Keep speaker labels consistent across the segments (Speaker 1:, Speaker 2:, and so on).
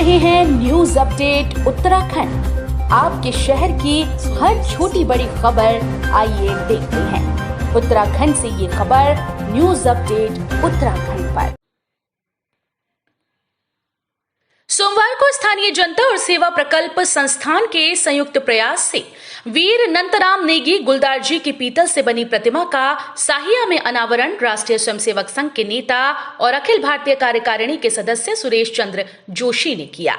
Speaker 1: रहे हैं news update Uttarakhand. आपके शहर की हर छोटी बड़ी खबर आइए देखते हैं। उत्तराखंड से ये खबर न्यूज अपडेट उत्तराखंड पर। सोमवार को स्थानीय जनता और सेवा प्रकल्प संस्थान के संयुक्त प्रयास से वीर नंतराम नेगी गुलदार जी की पीतल से बनी प्रतिमा का साहिया में अनावरण राष्ट्रीय स्वयंसेवक संघ के नेता और अखिल भारतीय कार्यकारिणी के सदस्य सुरेश चंद्र जोशी ने किया।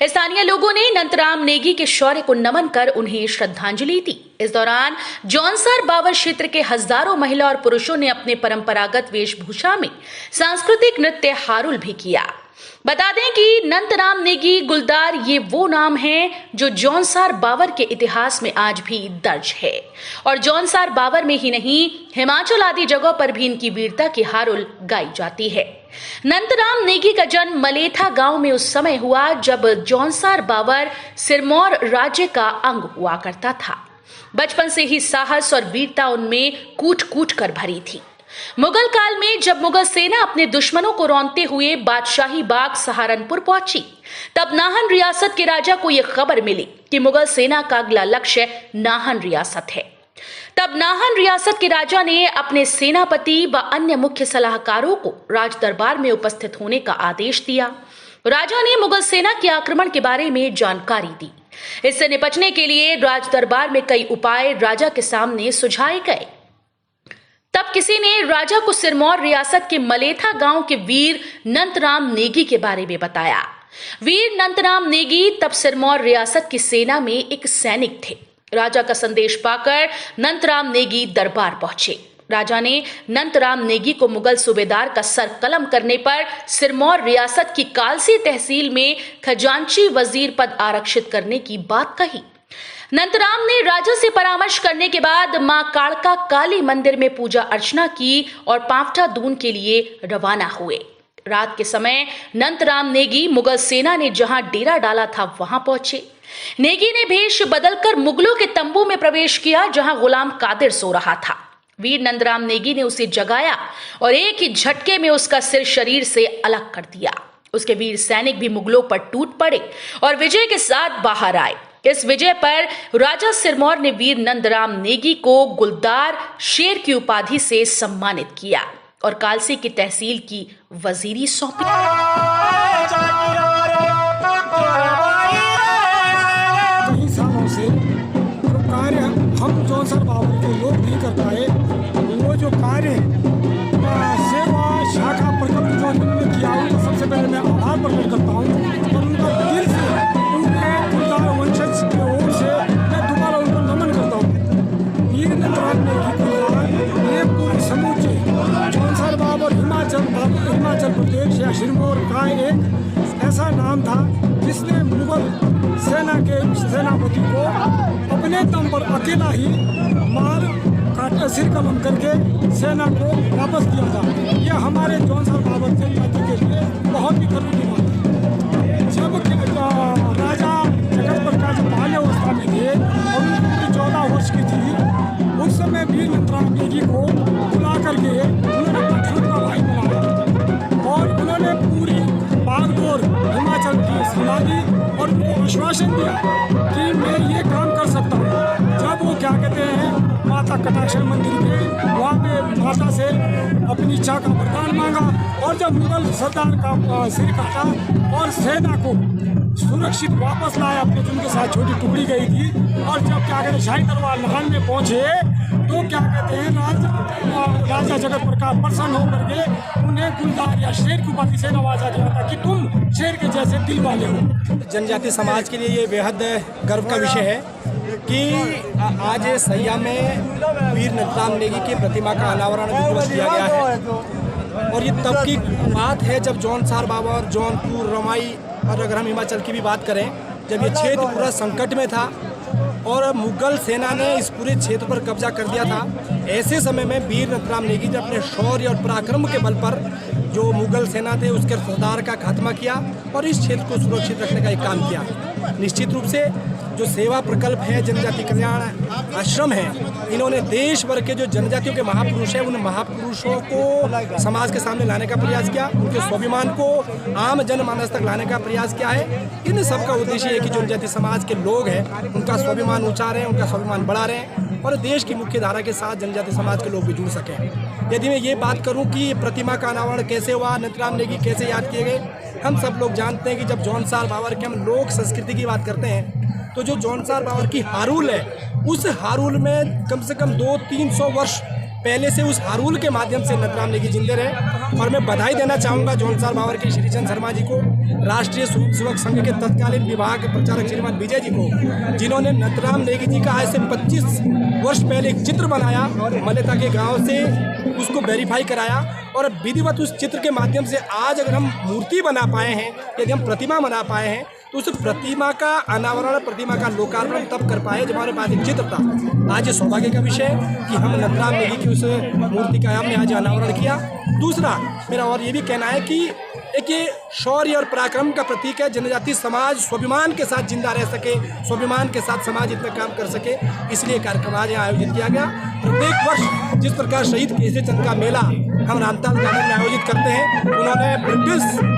Speaker 1: स्थानीय लोगों ने नंतराम नेगी के शौर्य को नमन कर उन्हें श्रद्धांजलि दी। इस दौरान जौनसार बावर क्षेत्र के हजारों महिला और पुरुषों ने अपने परंपरागत वेशभूषा में सांस्कृतिक नृत्य हारुल भी किया। बता दें कि नंतराम नेगी गुलदार ये वो नाम है जो जौनसार बावर के इतिहास में आज भी दर्ज है और जौनसार बावर में ही नहीं हिमाचल आदि जगहों पर भी इनकी वीरता की हारुल गाई जाती है। नंतराम नेगी का जन्म मलेथा गांव में उस समय हुआ जब जौनसार बावर सिरमौर राज्य का अंग हुआ करता था। बचपन से ही साहस और वीरता उनमें कूट कूट कर भरी थी। मुगल काल में जब मुगल सेना अपने दुश्मनों को रौंदते हुए बादशाही बाग सहारनपुर पहुंची, तब नाहन रियासत के राजा को यह खबर मिली कि मुगल सेना का अगला लक्ष्य नाहन रियासत है। तब नाहन रियासत के राजा ने अपने सेनापति व अन्य मुख्य सलाहकारों को राज दरबार में उपस्थित होने का आदेश दिया। राजा ने मुगल सेना के आक्रमण के बारे में जानकारी दी। इससे निपटने के लिए राज दरबार में कई उपाय राजा के सामने सुझाए गए। तब किसी ने राजा को सिरमौर रियासत के मलेथा गांव के वीर नंतराम नेगी के बारे में बताया। वीर नंतराम नेगी तब सिरमौर रियासत की सेना में एक सैनिक थे। राजा का संदेश पाकर नंतराम नेगी दरबार पहुंचे। राजा ने नंतराम नेगी को मुगल सूबेदार का सर कलम करने पर सिरमौर रियासत की कालसी तहसील में खजांची वजीर पद आरक्षित करने की बात कही। नंतराम ने राजा से परामर्श करने के बाद मां काड़का काली मंदिर में पूजा अर्चना की और पांवटा दून के लिए रवाना हुए। रात के समय नंतराम नेगी मुगल सेना ने जहां डेरा डाला था वहां पहुंचे। नेगी ने भेष बदलकर मुगलों के तंबू में प्रवेश किया जहां गुलाम कादिर सो रहा था। वीर नंतराम नेगी ने उसे जगाया और एक ही झटके में उसका सिर शरीर से अलग कर दिया। उसके वीर सैनिक भी मुगलों पर टूट पड़े और विजय के साथ बाहर आए। इस विजय पर राजा सिरमौर ने वीर नंतराम नेगी को गुलदार शेर की उपाधि से सम्मानित किया और कालसी की तहसील की वजीरी सौंपी।
Speaker 2: कई सालों से जो कार्य हम जौनसार बावर के लोग नहीं कर पाए, वो जो कार्य सेवा शाखा प्रकल्प जो उन्होंने किया, उनका सबसे पहले मैं आभार प्रकट करता हूँ और उनका दिल से उनके गुलदार वंशज की ओर से मैं दोबारा उनको नमन करता हूँ। वीर नंतराम नेगी गुलदार ये पूरे समूचे जौनसार बावर हिमाचल प्रदेश या सिरमौर का एक ऐसा नाम था जिसने मुगल सेना के सेनापति को अपने दम पर अकेला ही मार काट सिर कलम करके सेना को वापस दिया था। यह हमारे जौनसार बावर जनजाति के लिए बहुत ही गर्व की बात है। जब राजा जगत प्रकाश बाल्यावस्था में थे और उनकी 14 वर्ष की थी, उस समय वीर नंतराम नेगी को बुला करके उन्होंने पठान का भाई बनाया और उन्होंने पूरी बागडोर हिमाचल की संभाली और उनको आश्वासन दिया कि मैं ये काम कर सकता हूँ। जब वो क्या कहते हैं माता कटाक्षर मंदिर में वहाँ पे माता से अपनी इच्छा का वरदान मांगा और जब मुगल सरदार का सिर काटा और सेना को सुरक्षित वापस लाया अपने जिनके साथ छोटी टुकड़ी गई थी और जब क्या कहते हैं शाही दरबार नाहन में पहुँचे तो क्या कहते हैं राजा जगत प्रकाश प्रसन्न होकर के उन्हें गुलदार या शेर की उपाधि से नवाजा गया था कि तुम शेर के जैसे दिल वाले हो।
Speaker 3: जनजाति समाज के लिए ये बेहद गर्व का विषय है कि आज सैया में वीर नंतराम नेगी की प्रतिमा का अनावरण दिवस किया गया है और ये तब की बात है जब जौनसार बावर, जौनपुर, रमाई और अगर हम हिमाचल की भी बात करें, जब ये क्षेत्र पूरा संकट में था और मुगल सेना ने इस पूरे क्षेत्र पर कब्जा कर दिया था। ऐसे समय में वीर नंतराम नेगी ने अपने शौर्य और पराक्रम के बल पर जो मुगल सेना थे उसके सरदार का खात्मा किया और इस क्षेत्र को सुरक्षित रखने का एक काम किया। निश्चित रूप से जो सेवा प्रकल्प है, जनजाति कल्याण आश्रम है, इन्होंने देश भर के जो जनजातियों के महापुरुष हैं उन महापुरुषों को समाज के सामने लाने का प्रयास किया, उनके स्वाभिमान को आम जनमानस तक लाने का प्रयास किया है। इन सब का उद्देश्य है कि जो जनजाति समाज के लोग हैं उनका स्वाभिमान ऊंचा रहे, उनका स्वाभिमान बढ़ा रहे और देश की मुख्य धारा के साथ जनजाति समाज के लोग भी जुड़ सकें। यदि मैं ये बात करूं कि प्रतिमा का अनावरण कैसे हुआ, नथुराम नेगी कैसे याद किए गए, हम सब लोग जानते हैं कि जब जौनसार बावर के हम लोक संस्कृति की बात करते हैं तो जो जौनसार बावर की हारूल है, उस हारूल में कम से कम 200-300 वर्ष पहले से उस हारूल के माध्यम से नथुराम नेगी जिंदे रहे। और मैं बधाई देना चाहूँगा जौनसार बावर के श्रीचंद शर्मा जी को, राष्ट्रीय स्वयं सेवक संघ के तत्कालीन विभाग के प्रचारक श्रीमान विजय जी को, जिन्होंने नथुराम नेगी जी का आज से 25 वर्ष पहले एक चित्र बनाया, मलेता के गांव से उसको वेरीफाई कराया और विधिवत उस चित्र के माध्यम से आज अगर हम मूर्ति बना पाए हैं, यदि हम प्रतिमा बना पाए हैं, तो उस प्रतिमा का अनावरण, प्रतिमा का लोकार्पण तब कर पाए जब हमारे पास एक चित्र था। आज ये सौभाग्य का विषय है कि हम नथुराम नेगी की उस मूर्ति का हमने आज अनावरण किया। दूसरा मेरा और ये भी कहना है कि एक ये शौर्य और पराक्रम का प्रतीक है। जनजाति समाज स्वाभिमान के साथ जिंदा रह सके, स्वाभिमान के साथ समाज इतना काम कर सके, इसलिए कार्यक्रम आज यहाँ आयोजित किया गया। प्रत्येक वर्ष जिस प्रकार शहीद केसरी चंद का मेला हम रामताल गार्डन में आयोजित करते हैं, उन्होंने ब्रिटिश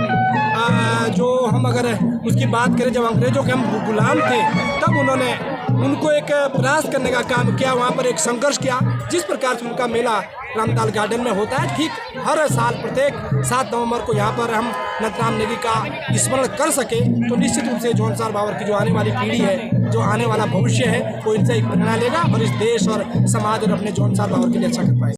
Speaker 3: जो हम अगर उसकी बात करें, जब अंग्रेजों के हम गुलाम थे तब उन्होंने उनको एक प्रयास करने का काम किया, वहाँ पर एक संघर्ष किया। जिस प्रकार से उनका मेला रामताल गार्डन में होता है, ठीक हर साल प्रत्येक 7 नवंबर को यहाँ पर हम नथुराम नेगी का स्मरण कर सके, तो निश्चित रूप से जौनसार बावर की जो आने वाली पीढ़ी है, जो आने वाला भविष्य है, वो इनसे एक प्रेरणा लेगा और इस देश और समाज और अपने जौनसार बावर के लिए अच्छा कर पाएगा।